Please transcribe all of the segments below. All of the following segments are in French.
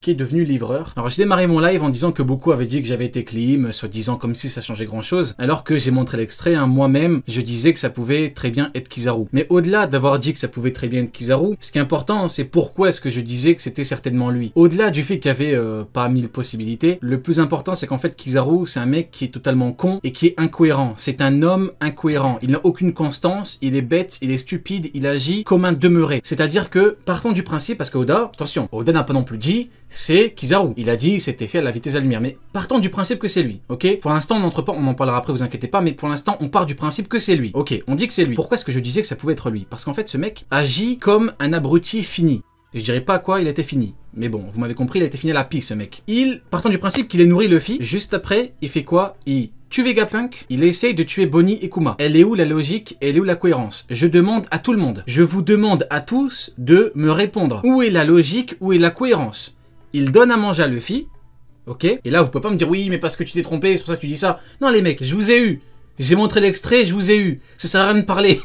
qui est devenu livreur. Alors j'ai démarré mon live en disant que beaucoup avaient dit que j'avais été clim, soi-disant comme si ça changeait grand chose, alors que j'ai montré l'extrait, hein, moi-même je disais que ça pouvait très bien être Kizaru. Mais au-delà d'avoir dit que ça pouvait très bien être Kizaru, ce qui est important c'est pourquoi est-ce que je disais que c'était certainement lui. Au-delà du fait qu'il y avait pas 1000 possibilités, le plus important c'est qu'en fait Kizaru c'est un mec qui est totalement con et qui est incohérent. C'est un homme incohérent, il n'a aucune constance, il est bête, il est stupide, il agit comme un demeuré. C'est-à-dire que, partons du principe, parce que Oda, attention, Oda n'a pas non plus dit c'est Kizaru. Il a dit c'était fait à la vitesse de la lumière, mais partons du principe que c'est lui, ok? Pour l'instant on n'entre pas, on en parlera après, vous inquiétez pas, mais pour l'instant on part du principe que c'est lui. Ok, on dit que c'est lui. Pourquoi est-ce que je disais que ça pouvait être lui? Parce qu'en fait ce mec agit comme un abruti fini. Je dirais pas à quoi il était fini. Mais bon, vous m'avez compris, il a été fini à la pisse, ce mec. Partant du principe qu'il est nourri Luffy, juste après, il fait quoi? Il tue Vegapunk, il essaye de tuer Bonnie et Kuma. Elle est où la logique? Elle est où la cohérence? Je demande à tout le monde, je vous demande à tous de me répondre. Où est la logique? Où est la cohérence? Il donne à manger à Luffy, ok? Et là, vous pouvez pas me dire, oui, mais parce que tu t'es trompé, c'est pour ça que tu dis ça. Non, les mecs, je vous ai eu. J'ai montré l'extrait, je vous ai eu. Ça sert à rien de parler.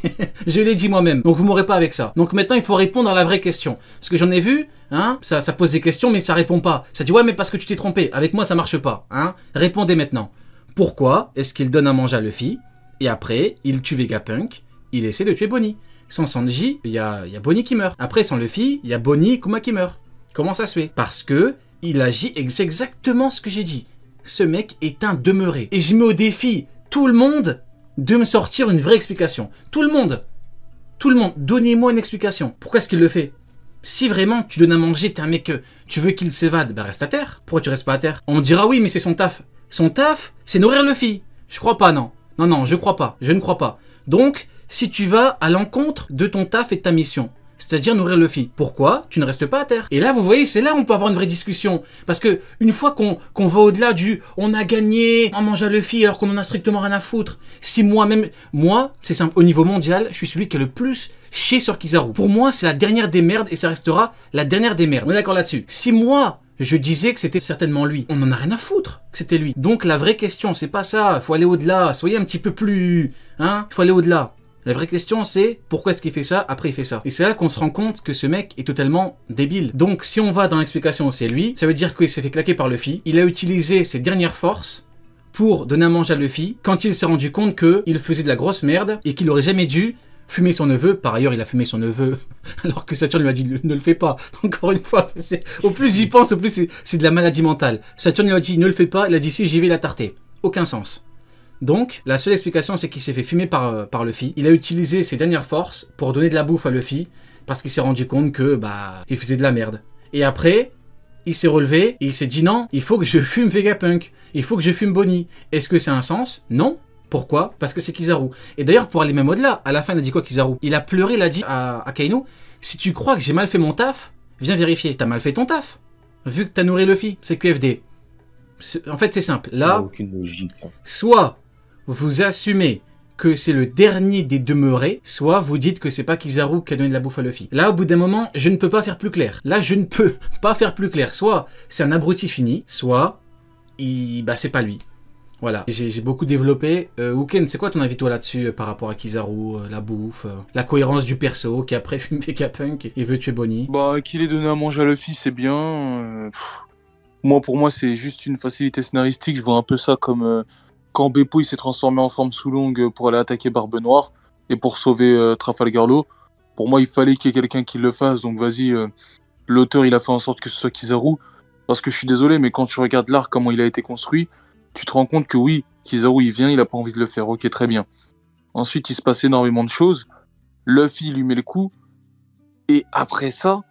Je l'ai dit moi-même. Donc vous m'aurez pas avec ça. Donc maintenant, il faut répondre à la vraie question. Parce que j'en ai vu, hein, ça pose des questions, mais ça répond pas. Ça dit, ouais, mais parce que tu t'es trompé. Avec moi, ça marche pas, hein. Répondez maintenant. Pourquoi est-ce qu'il donne à manger à Luffy, et après, il tue Vegapunk, il essaie de tuer Bonnie? Sans Sanji, il y a Bonnie qui meurt. Après, sans Luffy, il y a Bonnie et Kuma qui meurent. Comment ça se fait? Parce que il agit exactement ce que j'ai dit. Ce mec est un demeuré. Et je mets au défi tout le monde de me sortir une vraie explication. Tout le monde. Tout le monde. Donnez-moi une explication. Pourquoi est-ce qu'il le fait? Si vraiment tu donnes à manger, t'es un mec, tu veux qu'il s'évade, bah reste à terre. Pourquoi tu restes pas à terre? On me dira oui, mais c'est son taf. Son taf, c'est nourrir Luffy. Je crois pas, non. Non, non, je crois pas. Je ne crois pas. Donc, si tu vas à l'encontre de ton taf et de ta mission, c'est-à-dire nourrir Luffy, pourquoi tu ne restes pas à terre? Et là, vous voyez, c'est là où on peut avoir une vraie discussion. Parce que une fois qu'on va au-delà du on a gagné, on mange à Luffy alors qu'on en a strictement rien à foutre. Si moi-même, moi, c'est simple, au niveau mondial, je suis celui qui a le plus chié sur Kizaru. Pour moi, c'est la dernière des merdes et ça restera la dernière des merdes. On est d'accord là-dessus. Si moi, je disais que c'était certainement lui, on en a rien à foutre que c'était lui. Donc la vraie question, c'est pas ça. Faut aller au-delà. Soyez un petit peu plus, hein. Faut aller au-delà. La vraie question c'est pourquoi est-ce qu'il fait ça, après il fait ça. Et c'est là qu'on se rend compte que ce mec est totalement débile. Donc si on va dans l'explication c'est lui, ça veut dire qu'il s'est fait claquer par Luffy. Il a utilisé ses dernières forces pour donner à manger à Luffy quand il s'est rendu compte qu'il faisait de la grosse merde et qu'il aurait jamais dû fumer son neveu. Par ailleurs il a fumé son neveu alors que Saturne lui a dit ne le fais pas. Encore une fois, au plus j'y pense, au plus c'est de la maladie mentale. Saturne lui a dit ne le fais pas, il a dit si j'y vais la tarter. Aucun sens. Donc, la seule explication, c'est qu'il s'est fait fumer par Luffy. Il a utilisé ses dernières forces pour donner de la bouffe à Luffy, parce qu'il s'est rendu compte que, bah, il faisait de la merde. Et après, il s'est relevé, et il s'est dit non, il faut que je fume Vegapunk, il faut que je fume Bonnie. Est-ce que c'est un sens? Non. Pourquoi? Parce que c'est Kizaru. Et d'ailleurs, pour aller même au-delà, à la fin, il a dit quoi, Kizaru? Il a pleuré, il a dit à Kaino, si tu crois que j'ai mal fait mon taf, viens vérifier. T'as mal fait ton taf, vu que t'as nourri Luffy. C'est QFD. En fait, c'est simple. Là, ça n'a aucune logique. Soit vous assumez que c'est le dernier des demeurés, soit vous dites que c'est pas Kizaru qui a donné de la bouffe à Luffy. Là, au bout d'un moment, je ne peux pas faire plus clair. Là, je ne peux pas faire plus clair. Soit c'est un abruti fini, soit bah, c'est pas lui. Voilà. J'ai beaucoup développé. Wuken, c'est quoi ton avis toi là-dessus par rapport à Kizaru, la bouffe, la cohérence du perso qui après fume Vegapunk et veut tuer Bonnie? Bah, qu'il ait donné à manger à Luffy, c'est bien. Moi, pour moi, c'est juste une facilité scénaristique. Je vois un peu ça comme quand Beppo il s'est transformé en forme Sulong pour aller attaquer Barbe Noire et pour sauver Trafalgar Law. Pour moi, il fallait qu'il y ait quelqu'un qui le fasse. Donc vas-y, l'auteur il a fait en sorte que ce soit Kizaru. Parce que je suis désolé, mais quand tu regardes l'arc, comment il a été construit, tu te rends compte que oui, Kizaru il vient, il a pas envie de le faire. Ok, très bien. Ensuite, il se passe énormément de choses. Luffy lui met le coup. Et après ça,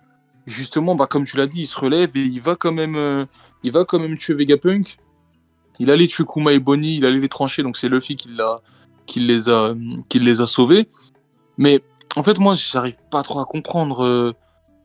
justement, bah, comme tu l'as dit, il se relève et il va quand même tuer Vegapunk. Il allait tuer Kuma et Bonnie, il allait les trancher, donc c'est Luffy qui les a sauvés. Mais en fait, moi, j'arrive pas trop à comprendre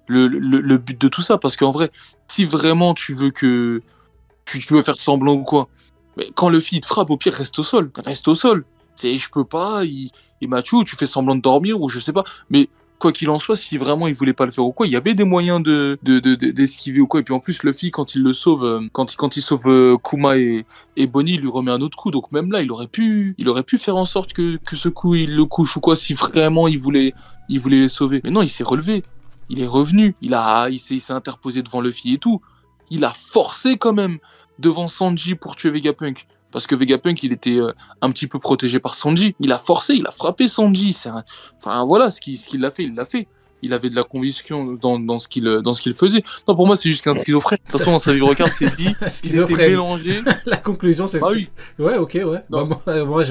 le but de tout ça, parce qu'en vrai, si vraiment tu veux faire semblant ou quoi, mais quand Luffy te frappe, au pire, reste au sol. Reste au sol. Je peux pas, il m'a tué, ou tu fais semblant de dormir, ou je sais pas. Mais quoi qu'il en soit, si vraiment il voulait pas le faire ou quoi, il y avait des moyens d'esquiver ou quoi. Et puis en plus, Luffy, quand il le sauve, quand il sauve Kuma et Bonnie, il lui remet un autre coup. Donc même là, il aurait pu faire en sorte que ce coup, il le couche ou quoi, si vraiment il voulait les sauver. Mais non, il s'est relevé. Il est revenu. Il s'est interposé devant Luffy et tout. il a forcé quand même devant Sanji pour tuer Vegapunk. Parce que Vegapunk, il était un petit peu protégé par Sanji. Il a forcé, il a frappé Sanji. Enfin, voilà, ce qu'il a fait, il l'a fait. Il avait de la conviction dans ce qu'il faisait. Non, pour moi, c'est juste qu'un schizophrène. De toute façon, dans sa vie regarde, c'est dit. Il était mélangé. La conclusion, c'est ça. Oui. Ouais, ok, ouais. Non. Moi,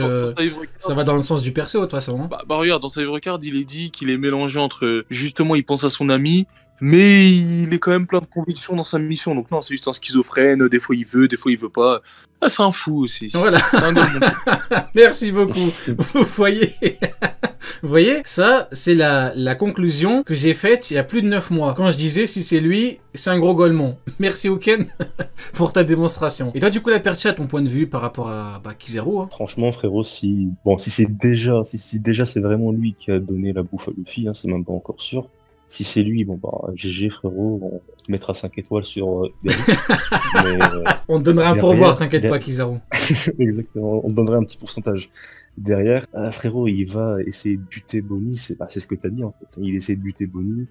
ça va dans le sens du perso, de toute façon. Hein. Regarde, dans sa vie regarde, il est dit qu'il est mélangé entre, justement, il pense à son ami, mais il est quand même plein de convictions dans sa mission. Donc non, c'est juste un schizophrène. Des fois, il veut pas. Ah, c'est un fou aussi. Voilà. Merci beaucoup. Vous voyez, ça, c'est la conclusion que j'ai faite il y a plus de 9 mois. Quand je disais, si c'est lui, c'est un gros golemon. Merci Uken pour ta démonstration. Et toi, du coup, la Percha, ton point de vue par rapport à Kizaru hein. Franchement, frérot, si c'est déjà c'est vraiment lui qui a donné la bouffe à Luffy, hein, c'est même pas encore sûr. Si c'est lui, GG frérot, on te mettra 5 étoiles sur on te donnera un pourboire, t'inquiète pas Kizaru. Exactement, on te donnera un petit pourcentage. Derrière, frérot, il va essayer de buter Bonnie, c'est ce que t'as dit en fait. Il essaie de buter Bonnie,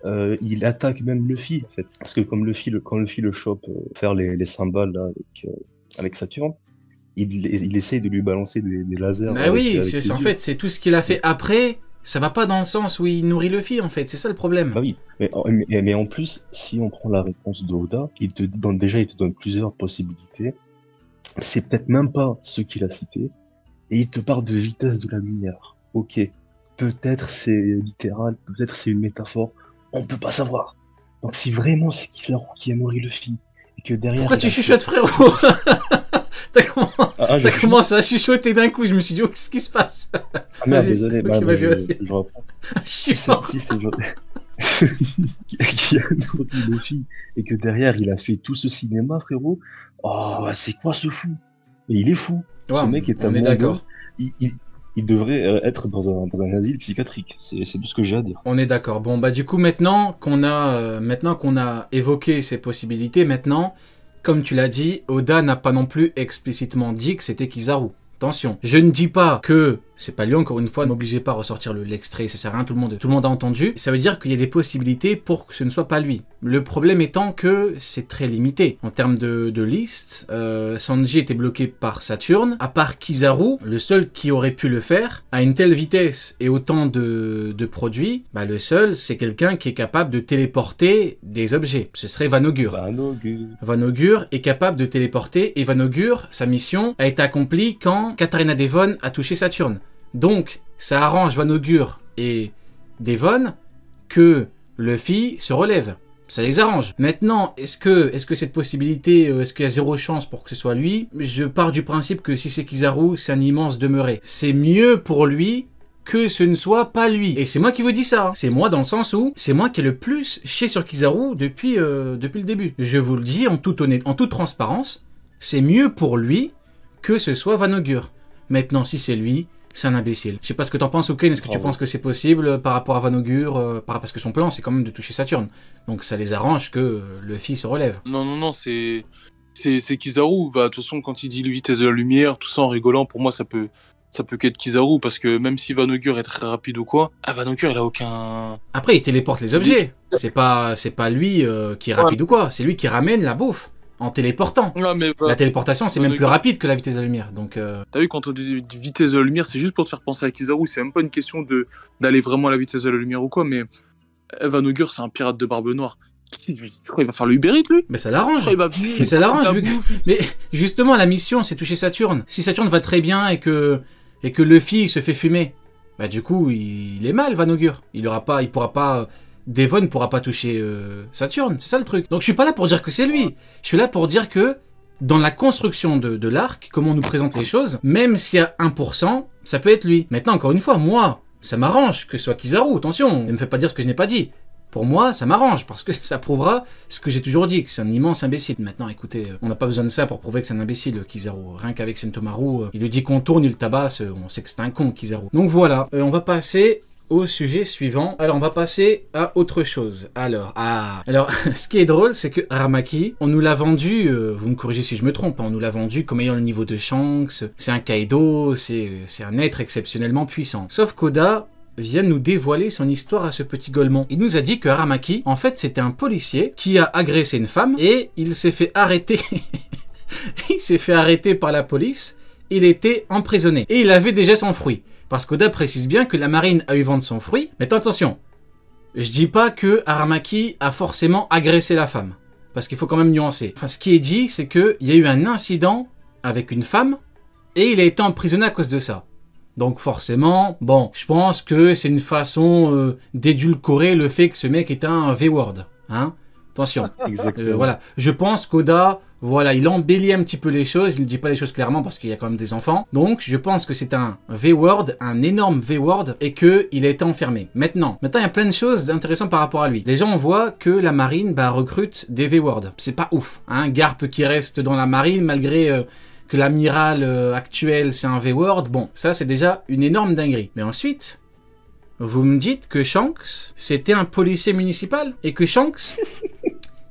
il attaque même Luffy en fait. Parce que quand Luffy le chope faire les cymbales là, avec Saturne, il essaye de lui balancer des lasers. Bah oui, en fait, c'est tout ce qu'il a fait après. Ça va pas dans le sens où il nourrit Luffy, en fait. C'est ça le problème. Bah oui. Mais en plus, si on prend la réponse d'Oda, il te donne plusieurs possibilités. C'est peut-être même pas ce qu'il a cité. Et il te parle de vitesse de la lumière. Ok. Peut-être c'est littéral, peut-être c'est une métaphore. On peut pas savoir. Donc si vraiment c'est Kizaru qui a nourri Luffy, et que derrière... Pourquoi tu chuchotes, frérot? T'as commencé à chuchoter d'un coup, je me suis dit, oh, qu'est-ce qui se passe? Ah merde, désolé, vas-y. Je reprends. Si c'est qui a nourri Luffy, et que derrière il a fait tout ce cinéma, frérot, oh, c'est quoi ce fou? Mais il est fou. Ouais, ce mec est on est d'accord. Il devrait être dans un asile psychiatrique. C'est tout ce que j'ai à dire. On est d'accord. Bon, du coup, maintenant qu'on a évoqué ces possibilités, comme tu l'as dit, Oda n'a pas non plus explicitement dit que c'était Kizaru. Attention, je ne dis pas que c'est pas lui, encore une fois, n'obligez pas à ressortir l'extrait, ça sert à rien, tout le monde a entendu. Ça veut dire qu'il y a des possibilités pour que ce ne soit pas lui. Le problème étant que c'est très limité. En termes de liste, Sanji était bloqué par Saturne. À part Kizaru, le seul qui aurait pu le faire, à une telle vitesse et autant de produits, le seul, c'est quelqu'un qui est capable de téléporter des objets. Ce serait Vanogur. Vanogur est capable de téléporter, et Vanogur, sa mission a été accomplie quand Katarina Devon a touché Saturne. Donc, ça arrange Vanogur et Devon que Luffy se relève. Ça les arrange. Maintenant, est-ce que cette possibilité, est-ce qu'il y a zéro chance pour que ce soit lui? Je pars du principe que si c'est Kizaru, c'est un immense demeuré. C'est mieux pour lui que ce ne soit pas lui. Et c'est moi qui vous dis ça. Hein. C'est moi dans le sens où c'est moi qui ai le plus chié sur Kizaru depuis le début. Je vous le dis en toute transparence, c'est mieux pour lui que ce soit Vanogur. Maintenant, si c'est lui, c'est un imbécile. Je sais pas ce que t'en penses, Uken. Est-ce que tu penses que c'est possible par rapport à Vanogur parce que son plan, c'est quand même de toucher Saturne. Donc ça les arrange que Luffy se relève. Non, c'est Kizaru. De toute façon, quand il dit vitesse de la lumière, tout ça en rigolant, pour moi, ça peut qu'être Kizaru, parce que même si Vanogur est très rapide ou quoi, Vanogur, il a aucun... Après, il téléporte les objets. C'est pas lui qui est rapide ou quoi. C'est lui qui ramène la bouffe. En téléportant. La téléportation, c'est même plus rapide que la vitesse de la lumière. Donc, T'as vu, quand on dit vitesse de la lumière, c'est juste pour te faire penser à Kizaru. C'est même pas une question d'aller vraiment à la vitesse de la lumière ou quoi, mais Vanogur, c'est un pirate de Barbe Noire. Il va faire le Uber Eats, lui. Mais ça l'arrange. Mais ça l'arrange. Mais justement, la mission, c'est toucher Saturne. Si Saturne va très bien et que Luffy se fait fumer, du coup, il est mal, Vanogur. Il pourra pas... Devon pourra pas toucher Saturne, c'est ça le truc. Donc je suis pas là pour dire que c'est lui. Je suis là pour dire que dans la construction de l'arc, comment on nous présente les choses, même s'il y a 1%, ça peut être lui. Maintenant, encore une fois, moi, ça m'arrange que ce soit Kizaru, attention, ne me faites pas dire ce que je n'ai pas dit. Pour moi, ça m'arrange, parce que ça prouvera ce que j'ai toujours dit, que c'est un immense imbécile. Maintenant, écoutez, on n'a pas besoin de ça pour prouver que c'est un imbécile, Kizaru. Rien qu'avec Sentomaru, il lui dit qu'on tourne, il le tabasse, on sait que c'est un con, Kizaru. Donc voilà, on va passer au sujet suivant. Alors, on va passer à autre chose. Alors, ce qui est drôle, c'est que Aramaki, on nous l'a vendu, vous me corrigez si je me trompe, on nous l'a vendu comme ayant le niveau de Shanks, c'est un Kaido, c'est un être exceptionnellement puissant. Sauf qu'Oda, vient nous dévoiler son histoire à ce petit Golemon. Il nous a dit que Aramaki, en fait, c'était un policier qui a agressé une femme et il s'est fait arrêter. Il s'est fait arrêter par la police. Il était emprisonné. Et il avait déjà son fruit. Parce qu'Oda précise bien que la marine a eu vent de son fruit. Mais attention, je dis pas que Aramaki a forcément agressé la femme. Parce qu'il faut quand même nuancer. Enfin, ce qui est dit, c'est qu'il y a eu un incident avec une femme et il a été emprisonné à cause de ça. Donc forcément, bon, je pense que c'est une façon d'édulcorer le fait que ce mec est un V-word. Hein? Attention. Exactement. Voilà. Je pense qu'Oda, voilà, il embellit un petit peu les choses. Il ne dit pas les choses clairement parce qu'il y a quand même des enfants. Donc, je pense que c'est un V-word, un énorme V-word, et qu'il a été enfermé. Maintenant, il y a plein de choses intéressantes par rapport à lui. Les gens voient que la marine recrute des V-words. C'est pas ouf. Hein? Garp qui reste dans la marine malgré que l'amiral actuel c'est un V-word. Bon, ça c'est déjà une énorme dinguerie. Mais ensuite, vous me dites que Shanks, c'était un policier municipal et que Shanks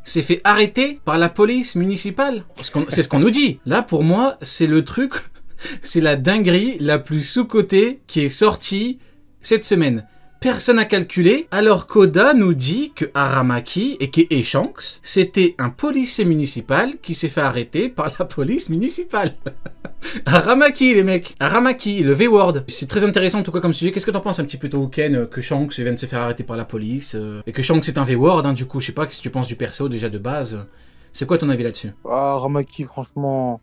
s'est fait arrêter par la police municipale. C'est ce qu'on nous dit. Là, pour moi, c'est le truc, c'est la dinguerie la plus sous-cotée qui est sortie cette semaine. Personne n'a calculé, alors qu'Oda nous dit que Aramaki et Shanks, c'était un policier municipal qui s'est fait arrêter par la police municipale. Aramaki, les mecs. Aramaki, le V-word. C'est très intéressant en tout cas comme sujet. Qu'est-ce que t'en penses un petit peu, toi, Ken, que Shanks vienne de se faire arrêter par la police et que Shanks est un V-word, hein, du coup, je sais pas, qu'est-ce que tu penses du perso déjà de base. C'est quoi ton avis là-dessus? Ah, Aramaki, franchement.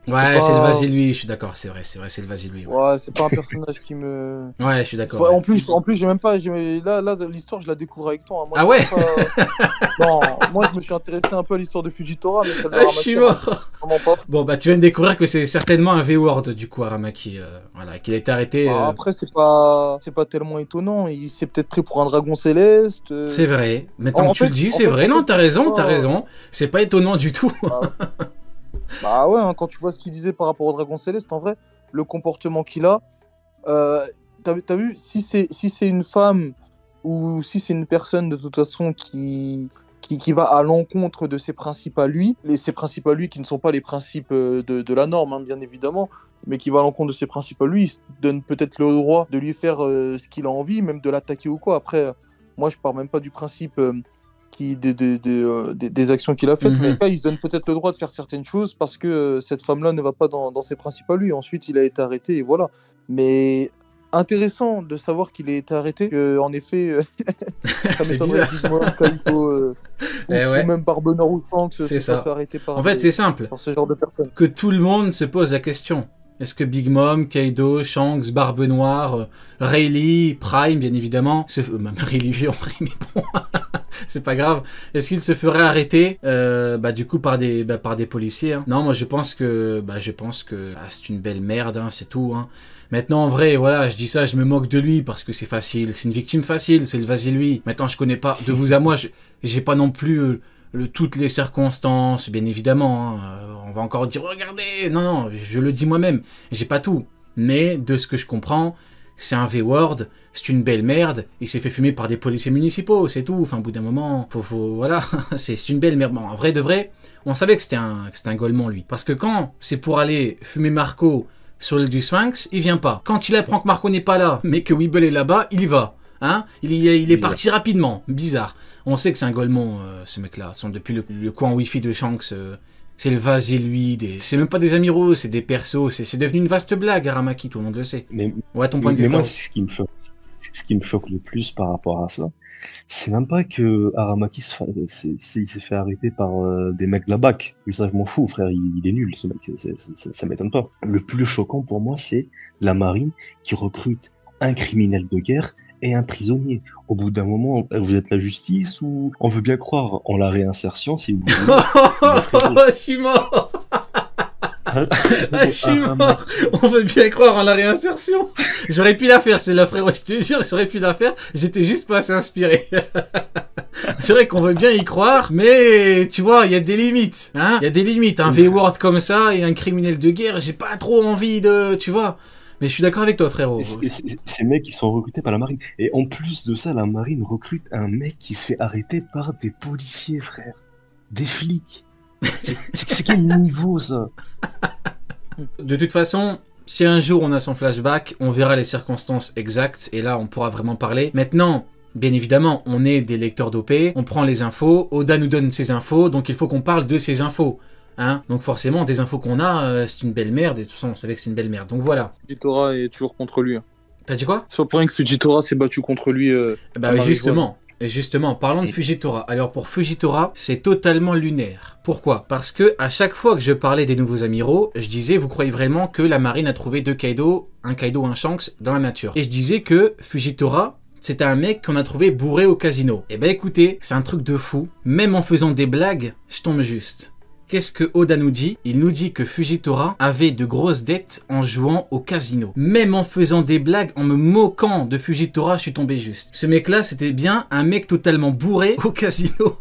Ouais, c'est le vas-y-lui, je suis d'accord, c'est vrai, c'est le vas-y-lui. Ouais, c'est pas un personnage qui me... Ouais, je suis d'accord. Ouais. Ouais. En plus, j'ai même pas... Là, l'histoire, je la découvre avec toi. Hein. Moi, ah ouais Non, moi, je me suis intéressé un peu à l'histoire de Fujitora, mais celle de je suis mort. Vraiment pas. Bon, bah, tu viens de découvrir que c'est certainement un V-word, du coup, Aramaki. Voilà, qu'il a été arrêté... Après, c'est pas tellement étonnant. Il s'est peut-être pris pour un dragon céleste. C'est vrai. Maintenant que tu le dis, c'est vrai. Non, t'as raison. C'est pas étonnant du tout. Bah ouais, hein, quand tu vois ce qu'il disait par rapport au Dragon Céleste, en vrai, le comportement qu'il a, t'as vu, si c'est une femme ou si c'est une personne de toute façon qui va à l'encontre de ses principes à lui, ses principes à lui qui ne sont pas les principes de la norme, hein, bien évidemment, mais qui va à l'encontre de ses principes à lui, il se donne peut-être le droit de lui faire ce qu'il a envie, même de l'attaquer ou quoi. Après, moi je pars même pas du principe... des actions qu'il a faites, mais là, il se donne peut-être le droit de faire certaines choses parce que cette femme-là ne va pas dans ses principes à lui. Ensuite, il a été arrêté et voilà. Mais intéressant de savoir qu'il a été arrêté, en effet, ça m'étonnerait Big Mom, Kaito, ou même Barbeneur ou Shanks se fait arrêter par en fait, c'est simple. Par ce genre de personnes. Que tout le monde se pose la question. Est-ce que Big Mom, Kaido, Shanks, Barbe Noire, Rayleigh, Prime, bien évidemment, même Rayleigh, mais bon, c'est pas grave. Est-ce qu'il se ferait arrêter, du coup, par des policiers, hein? Non, moi, je pense que c'est une belle merde, hein, c'est tout, hein. Maintenant, en vrai, voilà, je dis ça, je me moque de lui parce que c'est facile, c'est une victime facile, c'est le vas-y-lui. Maintenant, je connais pas, de vous à moi, j'ai pas non plus toutes les circonstances, bien évidemment, hein. On va encore dire, regardez, non, je le dis moi-même, j'ai pas tout. Mais, de ce que je comprends, c'est un V-word, c'est une belle merde, il s'est fait fumer par des policiers municipaux, c'est tout. Enfin, au bout d'un moment, voilà, c'est une belle merde. Bon, en vrai de vrai, on savait que c'était un Golemon, lui. Parce que quand c'est pour aller fumer Marco sur l'île du Sphinx, il vient pas. Quand il apprend que Marco n'est pas là, mais que Weeble est là-bas, il y va. Hein, il est parti rapidement, bizarre. On sait que c'est un Golemon, ce mec-là. Depuis le coin Wi-Fi de Shanks, c'est le vas-y-lui. C'est même pas des amiraux, c'est des persos. C'est devenu une vaste blague, Aramaki, tout le monde le sait. Ouais, ton point de vue. Mais moi, ce qui me choque le plus par rapport à ça, c'est même pas que Aramaki il s'est fait arrêter par des mecs de la BAC. Ça, je m'en fous, frère, il est nul, ce mec. Ça m'étonne pas. Le plus choquant pour moi, c'est la marine qui recrute un criminel de guerre et un prisonnier. Au bout d'un moment, vous êtes la justice ou on veut bien croire en la réinsertion si vous voulez. Je suis mort. Je suis mort. On veut bien croire en la réinsertion. J'aurais pu la faire, c'est la frérot, je te jure, j'aurais pu la faire. J'étais juste pas assez inspiré. C'est vrai qu'on veut bien y croire, mais tu vois, il y a des limites. Hein, il y a des limites. Un V-word comme ça et un criminel de guerre, j'ai pas trop envie de... Tu vois. Mais je suis d'accord avec toi, frérot. Ces mecs, ils sont recrutés par la marine. Et en plus de ça, la marine recrute un mec qui se fait arrêter par des policiers, frère. Des flics. C'est quel niveau, ça? De toute façon, Si un jour on a son flashback, on verra les circonstances exactes et là on pourra vraiment parler. Maintenant, bien évidemment, on est des lecteurs d'OP, on prend les infos, Oda nous donne ses infos, donc il faut qu'on parle de ces infos. Hein, donc forcément, des infos qu'on a, c'est une belle merde, et de toute façon on savait que c'est une belle merde, donc voilà. Fujitora est toujours contre lui. T'as dit quoi? C'est pas pour rien que Fujitora s'est battu contre lui. Bah justement. Et justement, parlant de Fujitora, alors pour Fujitora, c'est totalement lunaire. Pourquoi? Parce que à chaque fois que je parlais des nouveaux amiraux, je disais, vous croyez vraiment que la marine a trouvé deux Kaido, un Shanks dans la nature? Et je disais que Fujitora, c'était un mec qu'on a trouvé bourré au casino. Et ben écoutez, c'est un truc de fou. Même en faisant des blagues, je tombe juste. Qu'est-ce que Oda nous dit? Il nous dit que Fujitora avait de grosses dettes en jouant au casino. Même en faisant des blagues, en me moquant de Fujitora, je suis tombé juste. Ce mec-là, c'était bien un mec totalement bourré au casino.